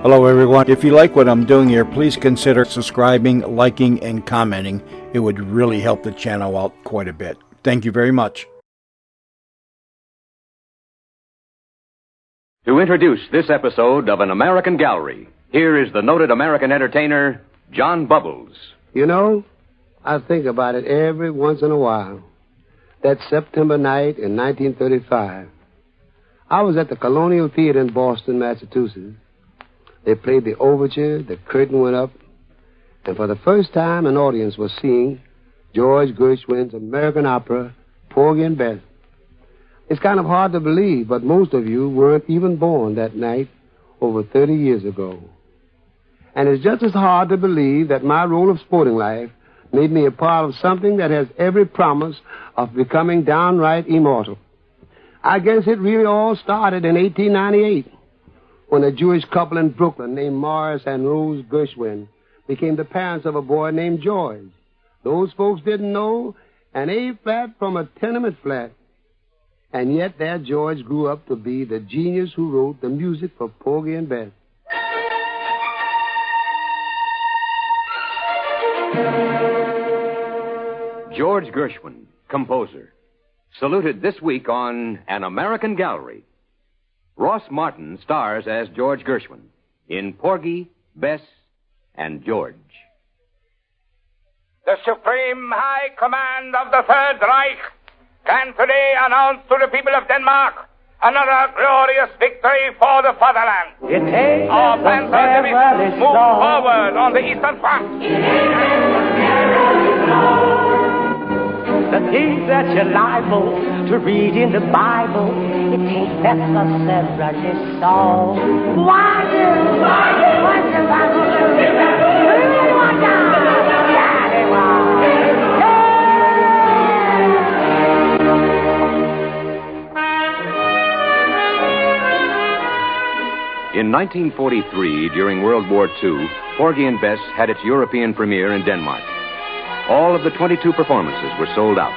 Hello, everyone. If you like what I'm doing here, please consider subscribing, liking, and commenting. It would really help the channel out quite a bit. Thank you very much. To introduce this episode of An American Gallery, here is the noted American entertainer, John Bubbles. You know, I think about it every once in a while. That September night in 1935, I was at the Colonial Theater in Boston, Massachusetts. They played the overture, the curtain went up, and for the first time an audience was seeing George Gershwin's American opera, Porgy and Bess. It's kind of hard to believe, but most of you weren't even born that night over 30 years ago. And it's just as hard to believe that my role of sporting life made me a part of something that has every promise of becoming downright immortal. I guess it really all started in 1898. When a Jewish couple in Brooklyn named Morris and Rose Gershwin became the parents of a boy named George. Those folks didn't know an A-flat from a tenement flat. And yet their George grew up to be the genius who wrote the music for Porgy and Bess. George Gershwin, composer, saluted this week on An American Gallery. Ross Martin stars as George Gershwin in Porgy, Bess, and George. The Supreme High Command of the Third Reich can today announce to the people of Denmark another glorious victory for the fatherland. Our plans are to move forward on the Eastern Front. The things that you're liable to read in the Bible, it ain't necessarily so. Why do the Bible In 1943, during World War II, Porgy and Bess had its European premiere in Denmark. All of the 22 performances were sold out,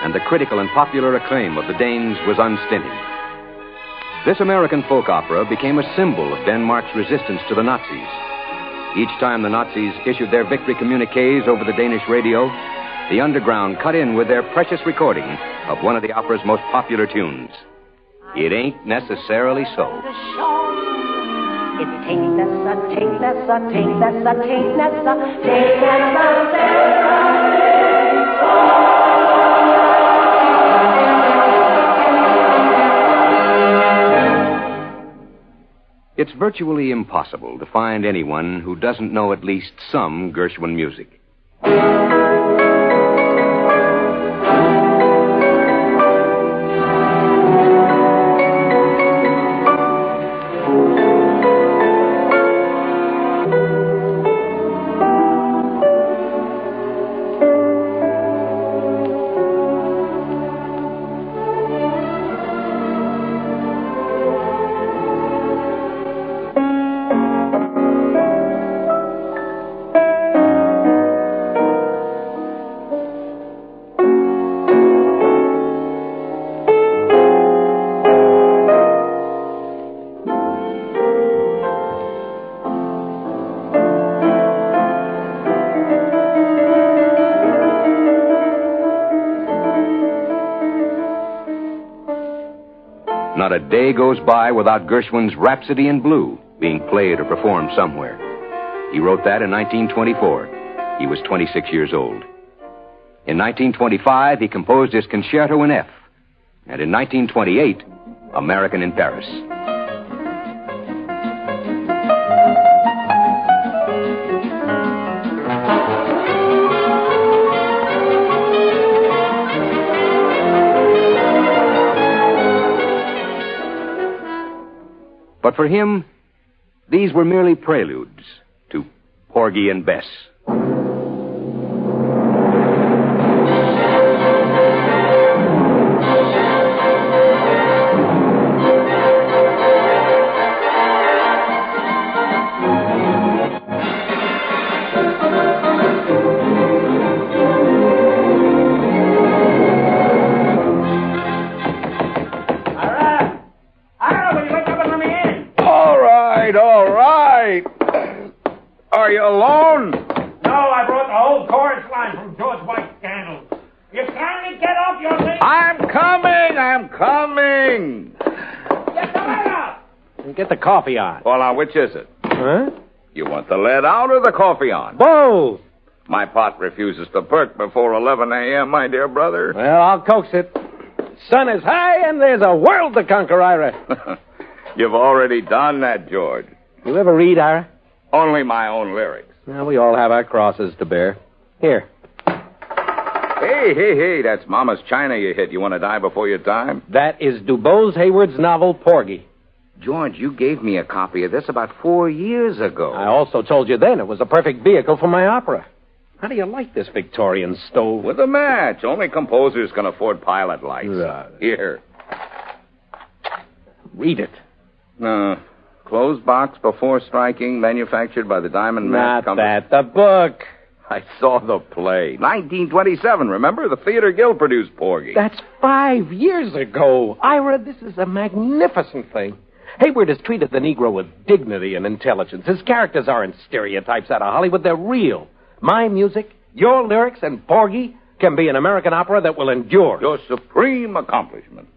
and the critical and popular acclaim of the Danes was unstinting. This American folk opera became a symbol of Denmark's resistance to the Nazis. Each time the Nazis issued their victory communiques over the Danish radio, the underground cut in with their precious recording of one of the opera's most popular tunes. It ain't necessarily so. It ain't necessarily. It's virtually impossible to find anyone who doesn't know at least some Gershwin music. Not a day goes by without Gershwin's Rhapsody in Blue being played or performed somewhere. He wrote that in 1924. He was 26 years old. In 1925, he composed his Concerto in F. And in 1928, American in Paris. But for him, these were merely preludes to Porgy and Bess. All right. right. Are you alone? No, I brought the whole chorus line from George White's Scandals. You kindly get off your feet. I'm coming. Get the light out. And get the coffee on. Well, now, which is it? Huh? You want the lead out or the coffee on? Both. My pot refuses to perk before 11 a.m., my dear brother. Well, I'll coax it. Sun is high and there's a world to conquer, Ira. You've already done that, George. You ever read, Ira? Only my own lyrics. Well, we all have our crosses to bear. Here. Hey, that's Mama's China you hit. You want to die before your time? That is DuBose Hayward's novel, Porgy. George, you gave me a copy of this about 4 years ago. I also told you then it was a perfect vehicle for my opera. How do you like this Victorian stove? With a match. Only composers can afford pilot lights. Here. Read it. Closed box before striking, manufactured by the Diamond Match Company. Not that. The book. I saw the play. 1927, remember? The Theater Guild produced Porgy. That's 5 years ago. Ira, this is a magnificent thing. Hayward has treated the Negro with dignity and intelligence. His characters aren't stereotypes out of Hollywood. They're real. My music, your lyrics, and Porgy can be an American opera that will endure. Your supreme accomplishment.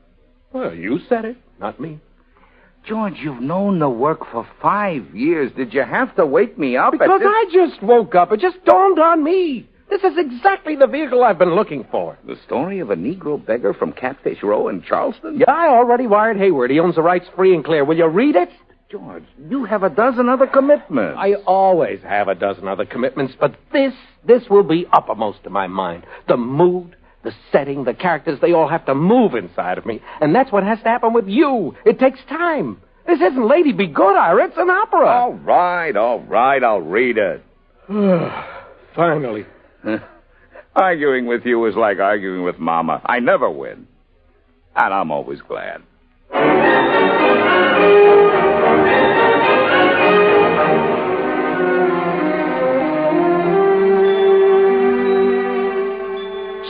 Well, you said it, not me. George, you've known the work for 5 years. Did you have to wake me up? Because I just woke up. It just dawned on me. This is exactly the vehicle I've been looking for. The story of a Negro beggar from Catfish Row in Charleston? Yeah, I already wired Hayward. He owns the rights free and clear. Will you read it? George, you have a dozen other commitments. I always have a dozen other commitments, but this will be uppermost in my mind. The mood, the setting, the characters, they all have to move inside of me. And that's what has to happen with you. It takes time. This isn't Lady Be Good, Ira. It's an opera. All right. I'll read it. Finally. Arguing with you is like arguing with Mama. I never win. And I'm always glad.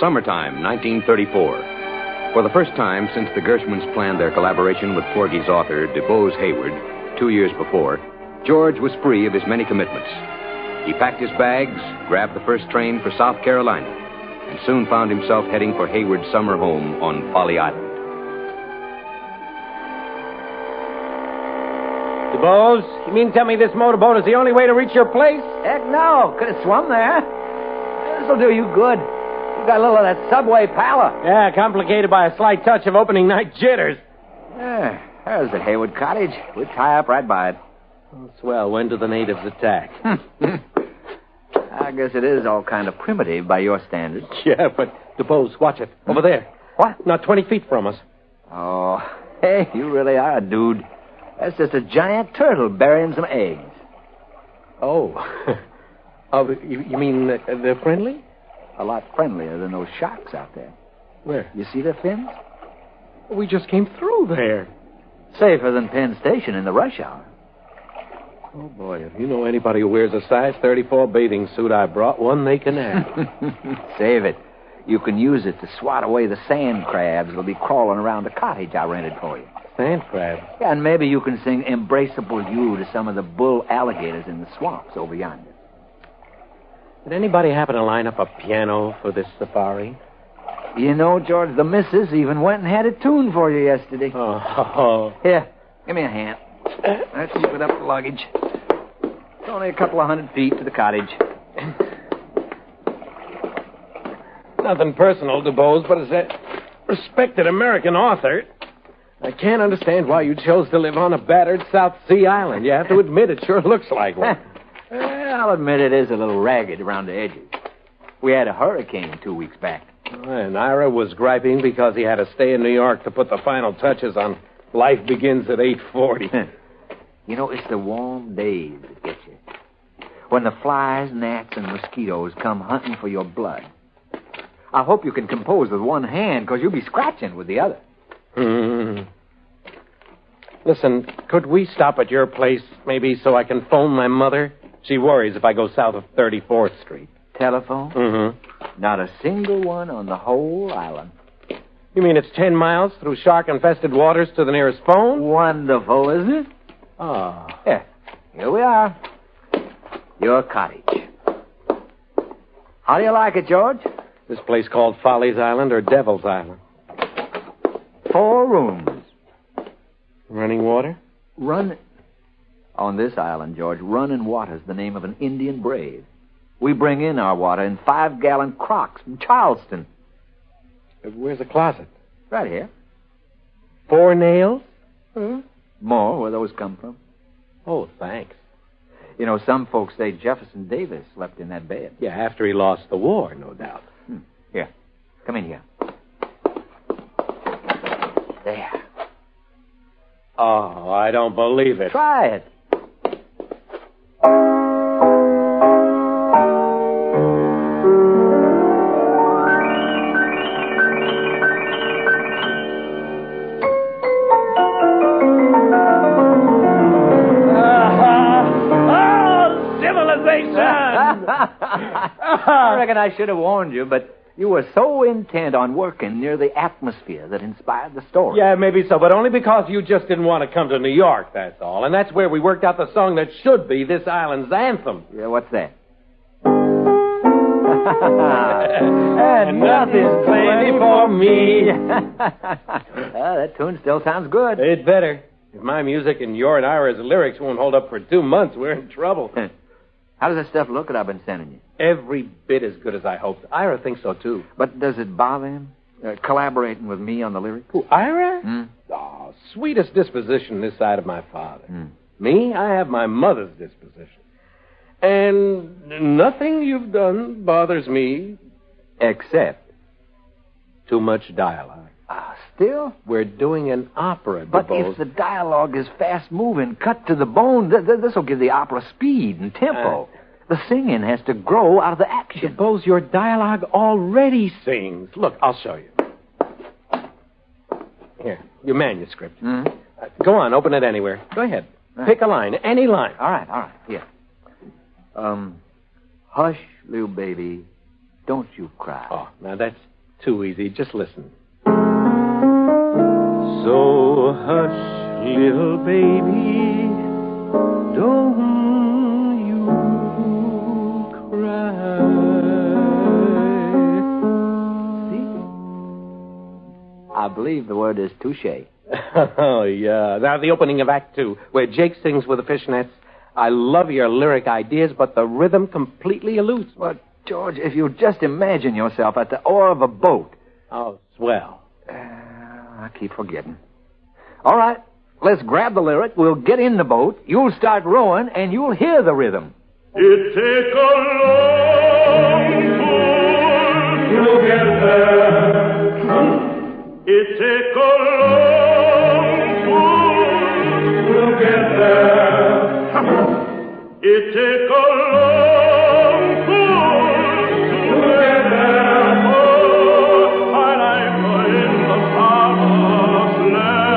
Summertime, 1934. For the first time since the Gershwins planned their collaboration with Porgy's author, DuBose Hayward, 2 years before, George was free of his many commitments. He packed his bags, grabbed the first train for South Carolina, and soon found himself heading for Hayward's summer home on Folly Island. DuBose, you mean tell me this motorboat is the only way to reach your place? Heck no. Could have swum there. This'll do you good. You got a little of that subway pallor. Yeah, complicated by a slight touch of opening night jitters. There's the Hayward cottage. We'll tie up right by it. Oh, swell. When do the natives attack? I guess it is all kind of primitive by your standards. Yeah, but DuBose, watch it. Over there. What? Not 20 feet from us. Oh, hey, you really are a dude. That's just a giant turtle burying some eggs. Oh. You mean they're friendly? A lot friendlier than those sharks out there. Where? You see their fins? We just came through there. Safer than Penn Station in the rush hour. Oh, boy, if you know anybody who wears a size 34 bathing suit, I brought one they can have. Save it. You can use it to swat away the sand crabs that'll be crawling around the cottage I rented for you. Sand crabs? Yeah, and maybe you can sing Embraceable You to some of the bull alligators in the swamps over yonder. Did anybody happen to line up a piano for this safari? You know, George, the missus even went and had it tuned for you yesterday. Oh. Here, give me a hand. Let's split up the luggage. It's only a couple of 100 feet to the cottage. Nothing personal, DuBose, but as a respected American author, I can't understand why you chose to live on a battered South Sea island. You have to admit it sure looks like one. I'll admit it is a little ragged around the edges. We had a hurricane 2 weeks back. And Ira was griping because he had to stay in New York to put the final touches on Life Begins at 8:40. You know, it's the warm days that get you. When the flies, gnats, and mosquitoes come hunting for your blood. I hope you can compose with one hand, because you'll be scratching with the other. Listen, could we stop at your place, maybe, so I can phone my mother? She worries if I go south of 34th Street. Telephone? Mm-hmm. Not a single one on the whole island. You mean it's 10 miles through shark-infested waters to the nearest phone? Wonderful, isn't it? Oh. Yeah. Here we are. Your cottage. How do you like it, George? This place called Folly's Island or Devil's Island? 4 rooms. Running water? On this island, George, running water's the name of an Indian brave. We bring in our water in 5-gallon crocks from Charleston. Where's the closet? Right here. 4 nails? More, where those come from. Oh, thanks. You know, some folks say Jefferson Davis slept in that bed. Yeah, after he lost the war, no doubt. Here, come in here. There. Oh, I don't believe it. Try it. I reckon I should have warned you, but you were so intent on working near the atmosphere that inspired the story. Yeah, maybe so, but only because you just didn't want to come to New York, that's all. And that's where we worked out the song that should be this island's anthem. Yeah, what's that? And nothing's plenty for me. That tune still sounds good. It better. If my music and your and Ira's lyrics won't hold up for 2 months, we're in trouble. How does that stuff look that I've been sending you? Every bit as good as I hoped. Ira thinks so, too. But does it bother him? Collaborating with me on the lyrics? Who, Ira? Oh, sweetest disposition this side of my father. Me, I have my mother's disposition. And nothing you've done bothers me. Except? Too much dialogue. Still? We're doing an opera, But DuBose. if the dialogue is fast-moving, cut to the bone, this will give the opera speed and tempo. The singing has to grow out of the action. Suppose your dialogue already sings. Look, I'll show you. Here, your manuscript. Go on, open it anywhere. Go ahead. Pick a line, any line. All right. Here. Hush, little baby, don't you cry. Oh, now that's too easy. Just listen. So hush, little baby, don't you cry. See? I believe the word is touche. Oh, yeah. Now, the opening of Act 2, where Jake sings with the fishnets. I love your lyric ideas, but the rhythm completely eludes me. Well, George, if you just imagine yourself at the oar of a boat. Oh, swell. I keep forgetting. All right, let's grab the lyric. We'll get in the boat. You'll start rowing, and you'll hear the rhythm. It take a long pull to get there. It take a long pull to get there. It take a long pull to get there. Oh, I like in the promised land.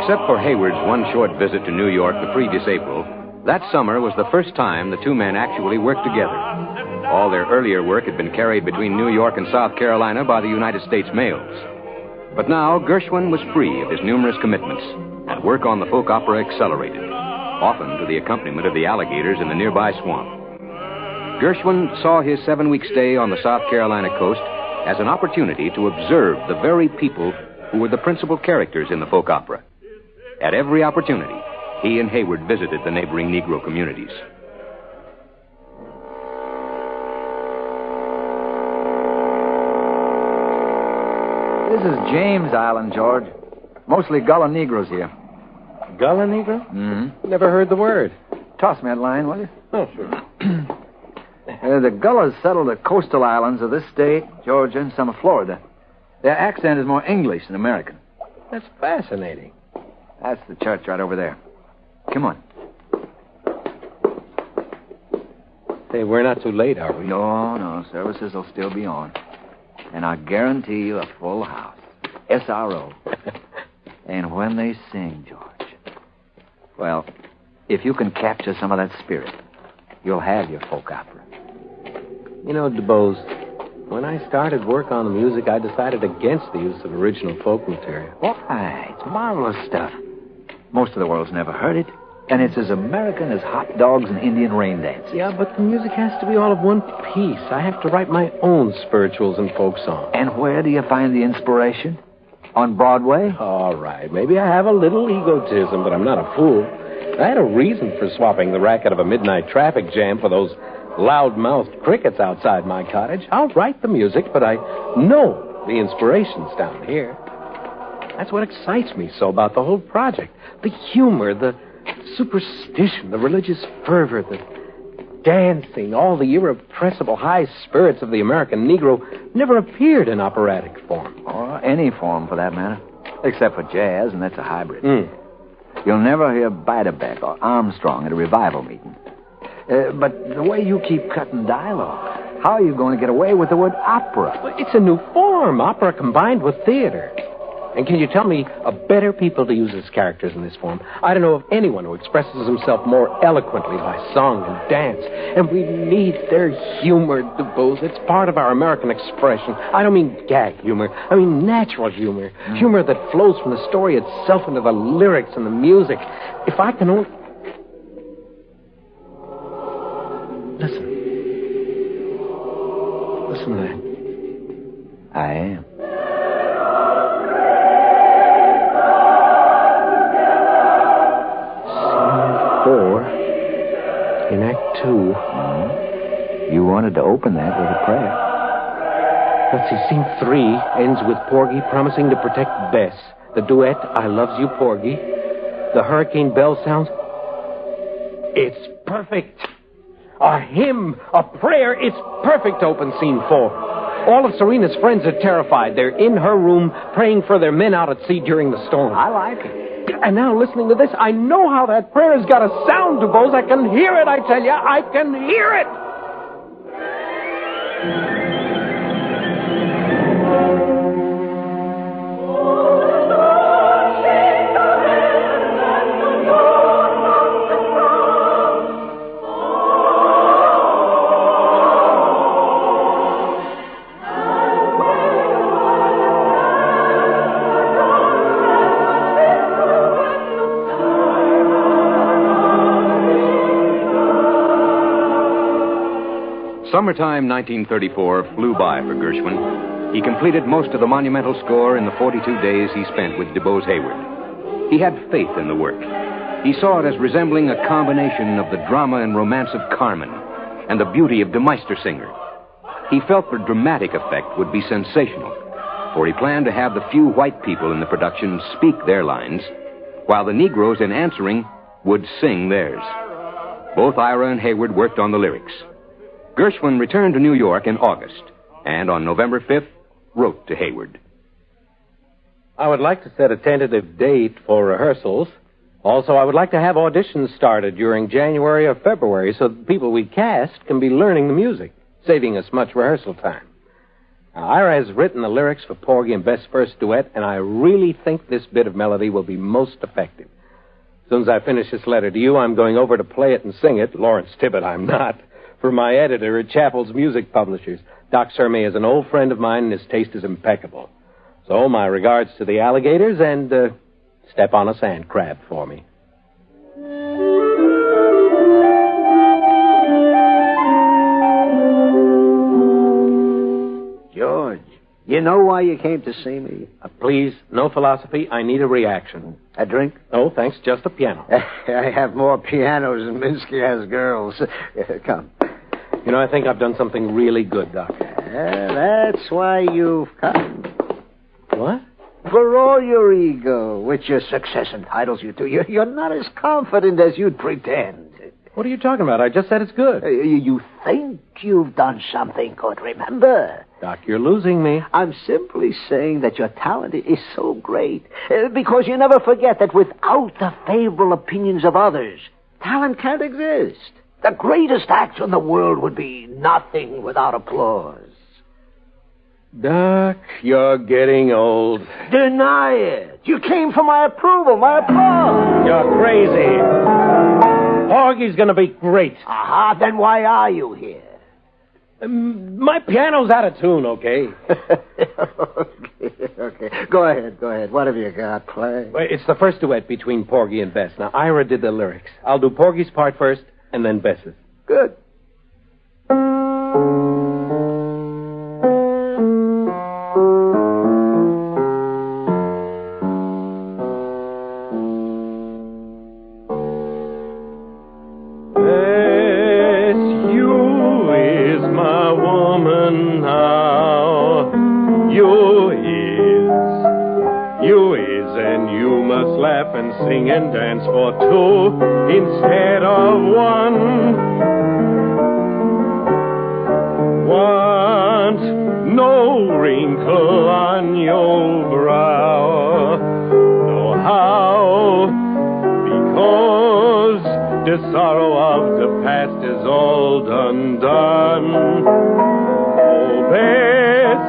Except for Hayward's one short visit to New York the previous April, that summer was the first time the two men actually worked together. All their earlier work had been carried between New York and South Carolina by the United States mails. But now Gershwin was free of his numerous commitments, and work on the folk opera accelerated, often to the accompaniment of the alligators in the nearby swamp. Gershwin saw his 7-week stay on the South Carolina coast as an opportunity to observe the very people who were the principal characters in the folk opera. At every opportunity, he and Hayward visited the neighboring Negro communities. This is James Island, George. Mostly Gullah Negroes here. Gullah Negro? Mm-hmm. Never heard the word. Toss me that line, will you? Oh, sure. The Gullahs settled the coastal islands of this state, Georgia, and some of Florida. Their accent is more English than American. That's fascinating. That's the church right over there. Come on. Hey, we're not too late, are we? No. Services will still be on. And I guarantee you a full house. SRO. And when they sing, George, well, if you can capture some of that spirit, you'll have your folk opera. You know, DuBose, when I started work on the music, I decided against the use of original folk material. Why? It's marvelous stuff. Most of the world's never heard it, and it's as American as hot dogs and Indian rain dances. Yeah, but the music has to be all of one piece. I have to write my own spirituals and folk songs. And where do you find the inspiration? On Broadway? All right, maybe I have a little egotism, but I'm not a fool. I had a reason for swapping the racket of a midnight traffic jam for those loud-mouthed crickets outside my cottage. I'll write the music, but I know the inspiration's down here. That's what excites me so about the whole project. The humor, the superstition, the religious fervor, the dancing, all the irrepressible high spirits of the American Negro never appeared in operatic form. Or any form, for that matter. Except for jazz, and that's a hybrid. You'll never hear Beiderbecke or Armstrong at a revival meeting. But the way you keep cutting dialogue, how are you going to get away with the word opera? Well, it's a new form, opera combined with theater. And can you tell me of better people to use as characters in this form? I don't know of anyone who expresses himself more eloquently by song and dance. And we need their humor, DuBose. It's part of our American expression. I don't mean gag humor. I mean natural humor. Humor that flows from the story itself into the lyrics and the music. If I can only... Listen. Listen to that. I am. In Act 2. You wanted to open that with a prayer. Let's see, Scene 3 ends with Porgy promising to protect Bess. The duet, I Loves You, Porgy. The hurricane bell sounds. It's perfect. A hymn, a prayer. It's perfect to open Scene 4. All of Serena's friends are terrified. They're in her room praying for their men out at sea during the storm. I like it. And now, listening to this, I know how that prayer's got a sound, DuBose. I can hear it, I tell you. I can hear it. Summertime 1934 flew by for Gershwin. He completed most of the monumental score in the 42 days he spent with DuBose Hayward. He had faith in the work. He saw it as resembling a combination of the drama and romance of Carmen and the beauty of De Meistersinger. He felt the dramatic effect would be sensational, for he planned to have the few white people in the production speak their lines, while the Negroes in answering would sing theirs. Both Ira and Hayward worked on the lyrics. Gershwin returned to New York in August, and on November 5th, wrote to Hayward. I would like to set a tentative date for rehearsals. Also, I would like to have auditions started during January or February so the people we cast can be learning the music, saving us much rehearsal time. Now, Ira has written the lyrics for Porgy and Bess' first duet, and I really think this bit of melody will be most effective. As soon as I finish this letter to you, I'm going over to play it and sing it. Lawrence Tibbett, I'm not. For my editor at Chappell's Music Publishers. Doc Surmey is an old friend of mine, and his taste is impeccable. So my regards to the alligators, and step on a sand crab for me. George, you know why you came to see me? Please, no philosophy. I need a reaction. A drink? No, thanks, just a piano. I have more pianos than Minsky has girls. Come. You know, I think I've done something really good, Doc. That's why you've come. What? For all your ego, which your success entitles you to, you're not as confident as you'd pretend. What are you talking about? I just said it's good. You think you've done something good, remember? Doc, you're losing me. I'm simply saying that your talent is so great because you never forget that without the favorable opinions of others, talent can't exist. The greatest acts in the world would be nothing without applause. Doc, you're getting old. Deny it. You came for my approval, my applause. You're crazy. Porgy's going to be great. Aha, then why are you here? My piano's out of tune, okay? Okay. Okay, go ahead. What have you got, play? Well, it's the first duet between Porgy and Bess. Now, Ira did the lyrics. I'll do Porgy's part first, and then Bess's. Good. And sing and dance for two instead of one. Want no wrinkle on your brow. Know how? Because the sorrow of the past is all done. Oh, Bess,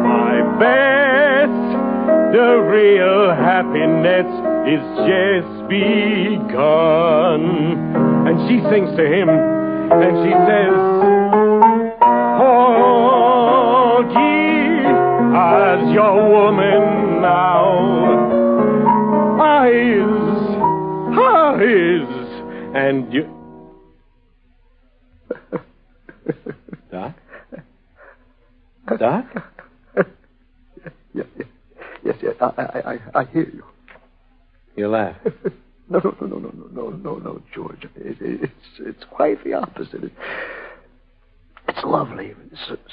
my Bess, the real happiness is just begun. And she sings to him, and she says, Porgy, as your woman now, eyes, and you... Doc? Doc? Yes, I hear you. You laugh. No, George. It's quite the opposite. It's lovely.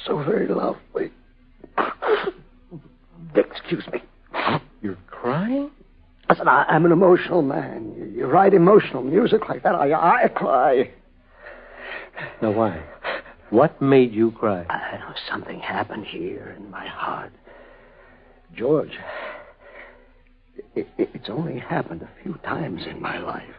So very lovely. Excuse me. You're crying? Listen, I'm an emotional man. You write emotional music like that, I cry. Now, why? What made you cry? I know something happened here in my heart. George, it's only happened a few times in my life.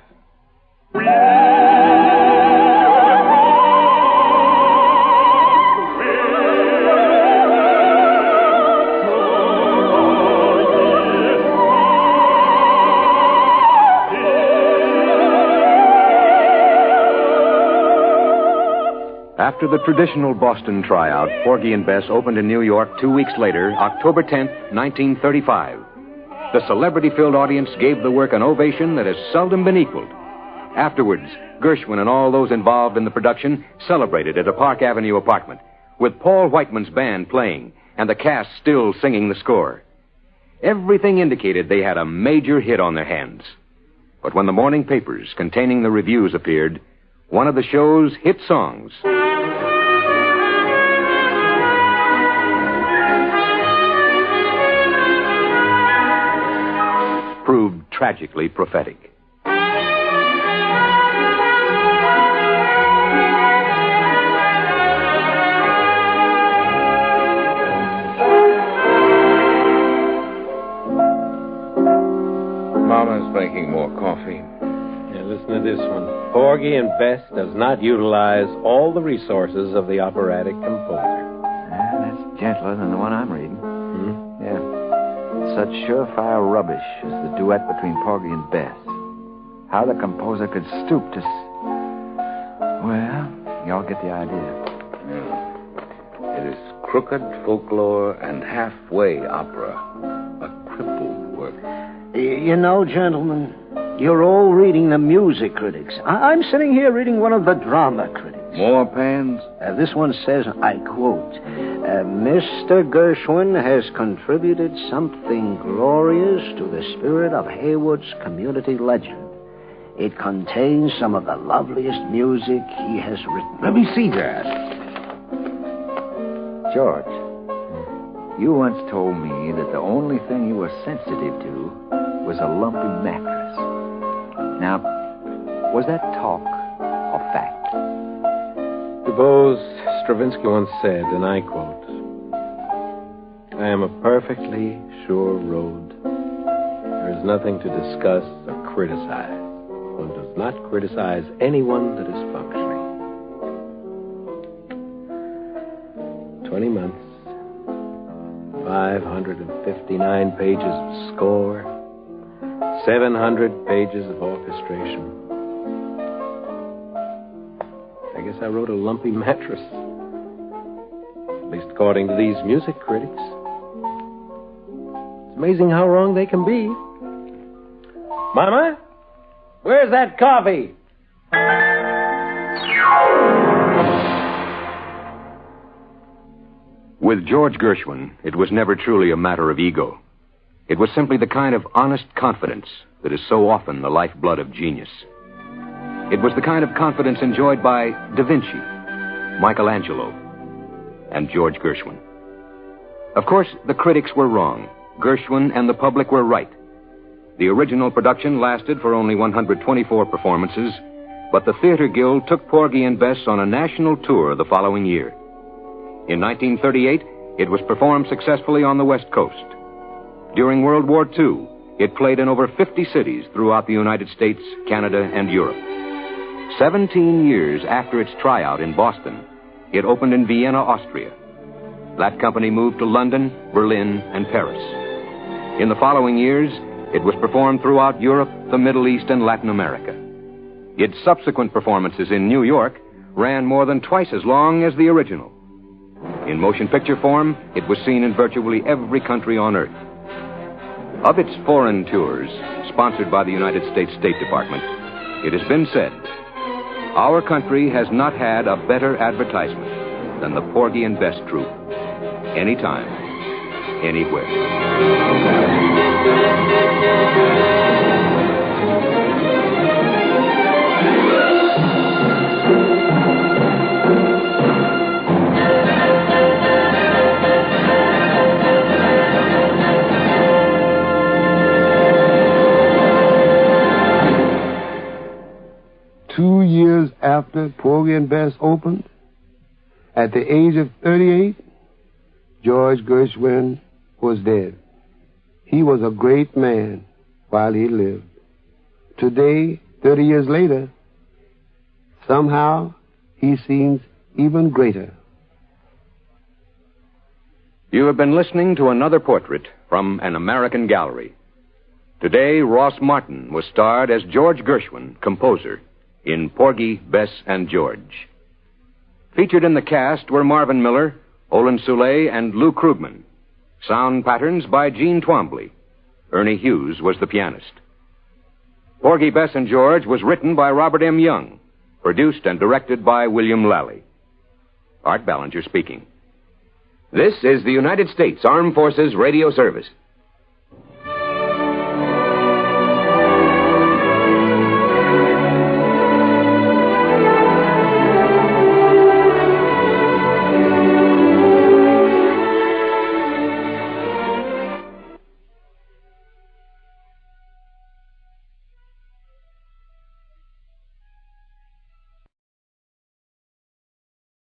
After the traditional Boston tryout, Porgy and Bess opened in New York 2 weeks later, October 10th, 1935. The celebrity-filled audience gave the work an ovation that has seldom been equaled. Afterwards, Gershwin and all those involved in the production celebrated at a Park Avenue apartment, with Paul Whiteman's band playing and the cast still singing the score. Everything indicated they had a major hit on their hands. But when the morning papers containing the reviews appeared, one of the show's hit songs proved tragically prophetic. Mama's making more coffee. Yeah, listen to this one. Porgy and Bess does not utilize all the resources of the operatic composer. That's gentler than the one I'm reading. Yeah. Such surefire rubbish as the duet between Porgy and Bess. How the composer could stoop to... Well, y'all get the idea. Yeah. It is crooked folklore and halfway opera. A crippled work. You know, gentlemen, you're all reading the music critics. I'm sitting here reading one of the drama critics. More pans? This one says, I quote, Mr. Gershwin has contributed something glorious to the spirit of Haywood's community legend. It contains some of the loveliest music he has written. Let me see that. George, you once told me that the only thing you were sensitive to was a lumpy mattress. Now, was that talk or fact? Suppose Stravinsky once said, and I quote, I am a perfectly sure road. There is nothing to discuss or criticize. One does not criticize anyone that is functioning. 20 months, 559 pages of score, 700 pages of orchestration. I guess I wrote a lumpy mattress. At least according to these music critics. Amazing how wrong they can be. Mama, where's that coffee? With George Gershwin, it was never truly a matter of ego. It was simply the kind of honest confidence that is so often the lifeblood of genius. It was the kind of confidence enjoyed by Da Vinci, Michelangelo, and George Gershwin. Of course, the critics were wrong. Gershwin and the public were right. The original production lasted for only 124 performances, but the Theater Guild took Porgy and Bess on a national tour the following year. In 1938, it was performed successfully on the West Coast. During World War II, it played in over 50 cities throughout the United States, Canada, and Europe. 17 years after its tryout in Boston, it opened in Vienna, Austria. That company moved to London, Berlin, and Paris. In the following years, it was performed throughout Europe, the Middle East, and Latin America. Its subsequent performances in New York ran more than twice as long as the original. In motion picture form, it was seen in virtually every country on Earth. Of its foreign tours, sponsored by the United States State Department, it has been said, our country has not had a better advertisement than the Porgy and Bess troupe. Anytime, anywhere. 2 years after Porgy and Bess opened, at the age of 38, George Gershwin was dead. He was a great man while he lived. Today, 30 years later, somehow he seems even greater. You have been listening to another portrait from an American gallery. Today, Ross Martin was starred as George Gershwin, composer, in Porgy, Bess, and George. Featured in the cast were Marvin Miller, Olin Soule, and Lou Krugman. Sound patterns by Gene Twombly. Ernie Hughes was the pianist. Porgy, Bess, and George was written by Robert M. Young, produced and directed by William Lally. Art Ballinger speaking. This is the United States Armed Forces Radio Service.